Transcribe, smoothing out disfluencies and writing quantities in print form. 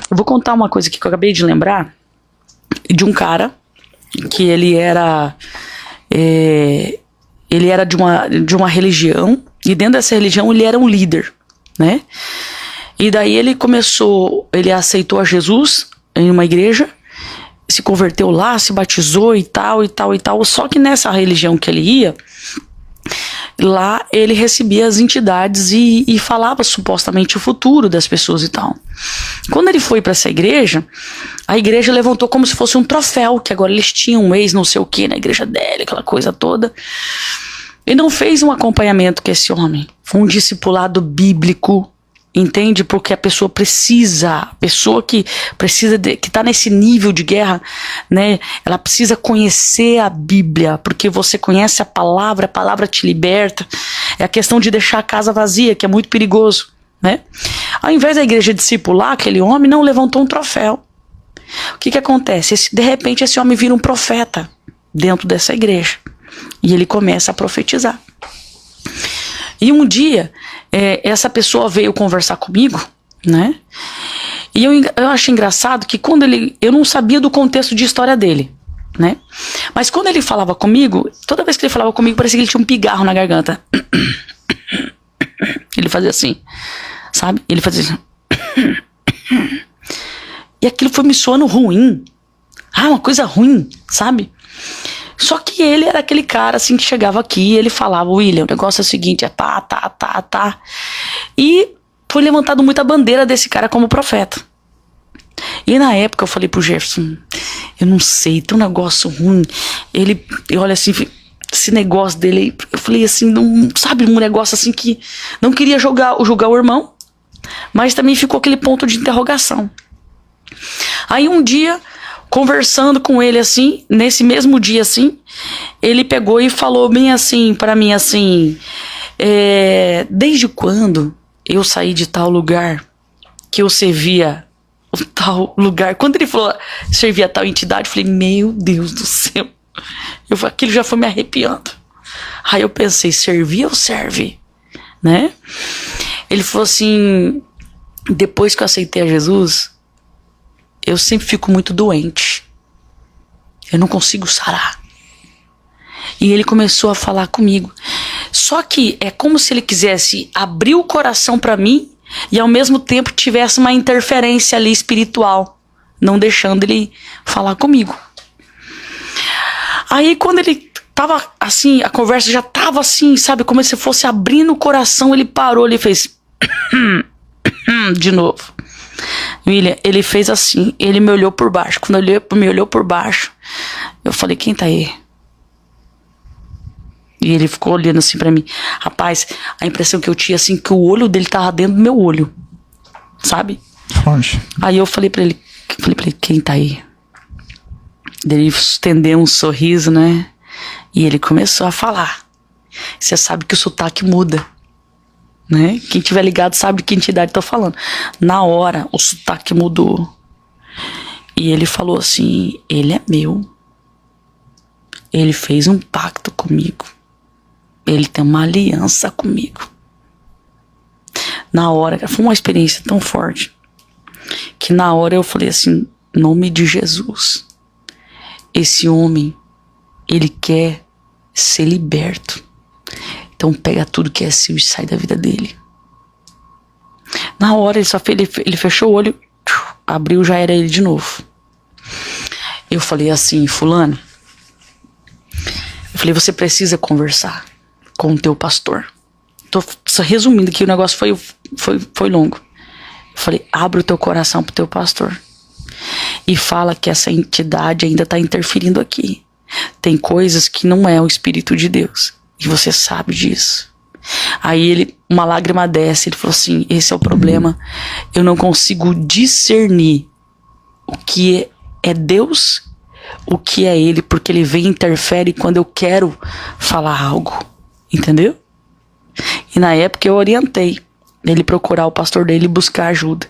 Eu vou contar uma coisa aqui que eu acabei de lembrar de um cara que ele era de uma religião, e dentro dessa religião ele era um líder, né? E daí ele aceitou a Jesus em uma igreja, se converteu lá, se batizou e tal, e tal, e tal. Só que nessa religião que ele ia, lá ele recebia as entidades e falava supostamente o futuro das pessoas e tal. Quando ele foi para essa igreja, a igreja levantou como se fosse um troféu, que agora eles tinham um ex não sei o que na igreja dele, aquela coisa toda. E não fez um acompanhamento com esse homem. Foi um discipulado bíblico, entende? Porque a pessoa que está nesse nível de guerra, né? Ela precisa conhecer a Bíblia, porque você conhece a palavra te liberta. É a questão de deixar a casa vazia, que é muito perigoso, né? Ao invés da igreja discipular aquele homem, não levantou um troféu. O que acontece? De repente esse homem vira um profeta dentro dessa igreja. E ele começa a profetizar. E um dia, essa pessoa veio conversar comigo, né? E eu achei engraçado que eu não sabia do contexto de história dele, né? Mas quando ele falava comigo, toda vez que ele falava comigo, parecia que ele tinha um pigarro na garganta. Ele fazia assim, sabe? Ele fazia assim. E aquilo foi me soando ruim. Uma coisa ruim, sabe? Só que ele era aquele cara assim que chegava aqui e ele falava: William, o negócio é o seguinte, tá. E foi levantado muita bandeira desse cara como profeta. E na época eu falei pro Jefferson: eu não sei, tem um negócio ruim. Eu olha assim, esse negócio dele, eu falei assim, não, sabe, um negócio assim que não queria julgar o irmão, mas também ficou aquele ponto de interrogação. Aí um dia, conversando com ele assim, nesse mesmo dia assim, ele pegou e falou bem assim pra mim assim: desde quando eu saí de tal lugar que eu servia tal lugar? Quando ele falou servia tal entidade, eu falei: meu Deus do céu, aquilo já foi me arrepiando. Aí eu pensei: servir ou serve, né? Ele falou assim: depois que eu aceitei a Jesus, eu sempre fico muito doente. Eu não consigo sarar. E ele começou a falar comigo. Só que é como se ele quisesse abrir o coração para mim e ao mesmo tempo tivesse uma interferência ali espiritual, não deixando ele falar comigo. Aí quando ele tava assim, a conversa já tava assim, sabe, como se fosse abrindo o coração, ele parou, ele fez de novo. William, ele fez assim, ele me olhou por baixo. Quando ele me olhou por baixo, eu falei: quem tá aí? E ele ficou olhando assim pra mim. Rapaz, a impressão que eu tinha assim, que o olho dele tava dentro do meu olho, sabe? Onde? Aí eu falei pra ele, quem tá aí? Ele estendeu um sorriso, né? E ele começou a falar. Você sabe que o sotaque muda, né? Quem tiver ligado sabe de que entidade tô falando. Na hora, o sotaque mudou. E ele falou assim: ele é meu. Ele fez um pacto comigo. Ele tem uma aliança comigo. Na hora, foi uma experiência tão forte que na hora eu falei assim: em nome de Jesus, esse homem, ele quer ser liberto. Então pega tudo que é seu e sai da vida dele. Na hora ele fechou o olho, abriu, já era ele de novo. Eu falei assim: fulano, eu falei: você precisa conversar com o teu pastor. Tô só resumindo que o negócio foi longo. Eu falei: abre o teu coração pro teu pastor e fala que essa entidade ainda tá interferindo aqui. Tem coisas que não é o Espírito de Deus. E você sabe disso. Aí uma lágrima desce, ele falou assim: esse é o problema. Eu não consigo discernir o que é Deus, o que é ele, porque ele vem e interfere quando eu quero falar algo. Entendeu? E na época eu orientei ele procurar o pastor dele e buscar ajuda.